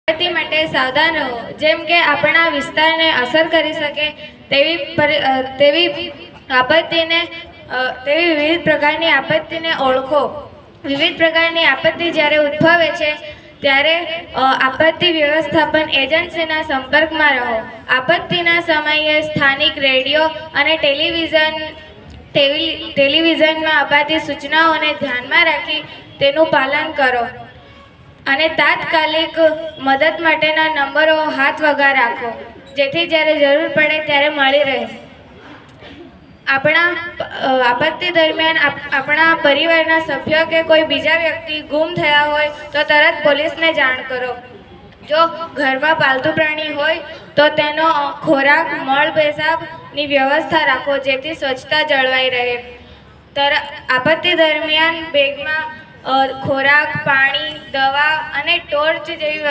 આપત્તિ માટે સાવધાન રહો, જેમ કે આપણા વિસ્તારને અસર કરી શકે તેવી વિવિધ પ્રકારની આપત્તિને ઓળખો. વિવિધ પ્રકારની આપત્તિ જ્યારે ઉદ્ભવે છે ત્યારે આપત્તિ વ્યવસ્થાપન એજન્સીના સંપર્કમાં રહો. આપત્તિના સમયે સ્થાનિક રેડિયો અને ટેલિવિઝનમાં અપાતી સૂચનાઓને ધ્યાનમાં રાખી તેનું પાલન કરો અને તાત્કાલિક મદદ માટેના નંબરો હાથ વગા રાખો, જેથી જ્યારે જરૂર પડે ત્યારે મળી રહે. આપત્તિ દરમિયાન આપણા પરિવારના સભ્યો કે કોઈ બીજા વ્યક્તિ ગુમ થયા હોય તો તરત પોલીસને જાણ કરો. જો ઘરમાં પાલતુ પ્રાણી હોય તો તેનો ખોરાક, મળ, પેશાબની વ્યવસ્થા રાખો, જેથી સ્વચ્છતા જળવાઈ રહે. આપત્તિ દરમિયાન બેગમાં ખોરાક, પાણી, દવા અને ટોર્ચ જેવી